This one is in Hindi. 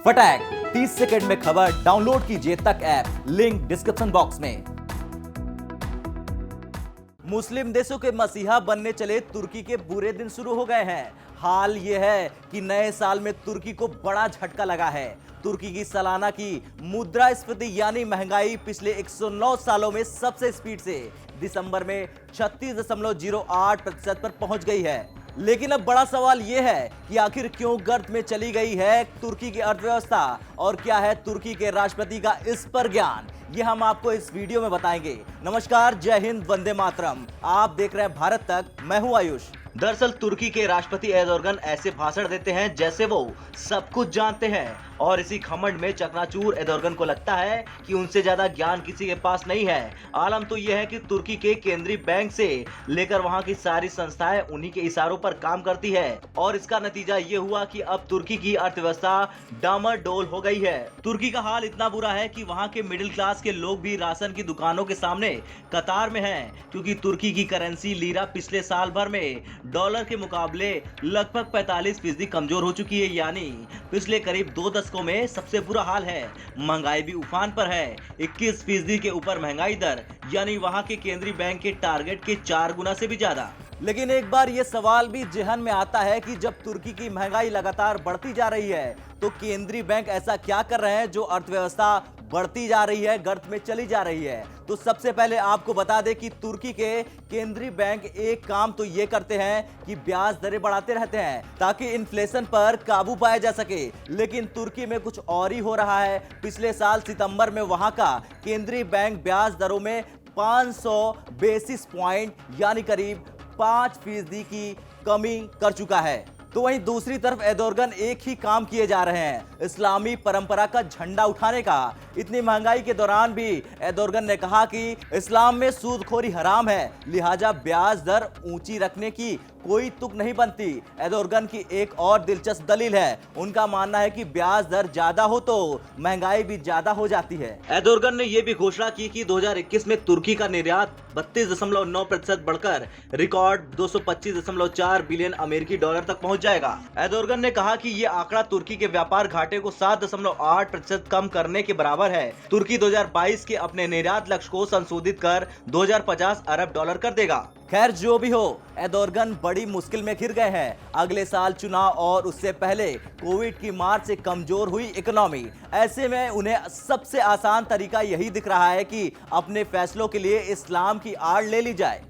फटाक 30 सेकंड में खबर डाउनलोड कीजिए तक ऐप, लिंक डिस्क्रिप्शन बॉक्स में। मुस्लिम देशों के मसीहा बनने चले तुर्की के बुरे दिन शुरू हो गए हैं। हाल यह है कि नए साल में तुर्की को बड़ा झटका लगा है। तुर्की की सालाना की मुद्रास्फीति यानी महंगाई पिछले 109 सालों में सबसे स्पीड से दिसंबर में 36.08% पर पहुंच गई है। लेकिन अब बड़ा सवाल यह है कि आखिर क्यों गर्त में चली गई है तुर्की की अर्थव्यवस्था और क्या है तुर्की के राष्ट्रपति का इस पर ज्ञान, ये हम आपको इस वीडियो में बताएंगे। नमस्कार, जय हिंद, वंदे मातरम। आप देख रहे हैं भारत तक, मैं हूं आयुष। दरअसल तुर्की के राष्ट्रपति एर्दोगन ऐसे भाषण देते हैं जैसे वो सब कुछ जानते हैं और इसी घमंड में चकनाचूर एर्दोगन को लगता है कि उनसे ज्यादा ज्ञान किसी के पास नहीं है। आलम तो यह है कि तुर्की के केंद्रीय बैंक से लेकर वहां की सारी संस्थाएं उन्हीं के इशारों पर काम करती है और इसका नतीजा ये हुआ कि अब तुर्की की अर्थव्यवस्था डामाडोल हो गई है। तुर्की का हाल इतना बुरा है कि वहां के मिडिल क्लास के लोग भी राशन की दुकानों के सामने कतार में हैं, क्योंकि तुर्की की करेंसी लीरा पिछले साल भर में डॉलर के मुकाबले लगभग 45% कमजोर हो चुकी है। यानी पिछले करीब 2 दशकों में सबसे बुरा हाल है। महंगाई भी उफान पर है, 21% के ऊपर महंगाई दर, यानी वहां के केंद्रीय बैंक के टारगेट के 4 गुना से भी ज्यादा। लेकिन एक बार ये सवाल भी जहन में आता है कि जब तुर्की की महंगाई लगातार बढ़ती जा रही है तो केंद्रीय बैंक ऐसा क्या कर रहे हैं जो अर्थव्यवस्था बढ़ती जा रही है, गर्त में चली जा रही है। तो सबसे पहले आपको बता दें कि तुर्की के केंद्रीय बैंक एक काम तो ये करते हैं कि ब्याज दरें बढ़ाते रहते हैं ताकि इन्फ्लेशन पर काबू पाया जा सके। लेकिन तुर्की में कुछ और ही हो रहा है। पिछले साल सितंबर में वहां का केंद्रीय बैंक ब्याज दरों में 500 बेसिस पॉइंट यानी करीब 5% की कमी कर चुका है। तो वहीं दूसरी तरफ एर्दोगन एक ही काम किए जा रहे हैं, इस्लामी परंपरा का झंडा उठाने का। इतनी महंगाई के दौरान भी एर्दोगन ने कहा कि इस्लाम में सूदखोरी हराम है, लिहाजा ब्याज दर ऊंची रखने की कोई तुक नहीं बनती। एर्दोगन की एक और दिलचस्प दलील है, उनका मानना है कि ब्याज दर ज्यादा हो तो महंगाई भी ज्यादा हो जाती है। एर्दोगन ने यह भी घोषणा की कि 2021 में तुर्की का निर्यात 32.9% बढ़कर रिकॉर्ड 225.4 बिलियन अमेरिकी डॉलर तक पहुंच जाएगा। एर्दोगन ने कहा कि यह आंकड़ा तुर्की के व्यापार घाटे को 7.8% कम करने के बराबर है। तुर्की 2022 के अपने निर्यात लक्ष्य को संशोधित कर 2050 अरब डॉलर कर देगा। खैर जो भी हो, एर्दोगन बड़ी मुश्किल में घिर गए हैं। अगले साल चुनाव और उससे पहले कोविड की मार से कमजोर हुई इकोनॉमी। ऐसे में उन्हें सबसे आसान तरीका यही दिख रहा है कि अपने फैसलों के लिए इस्लाम की आड़ ले ली जाए।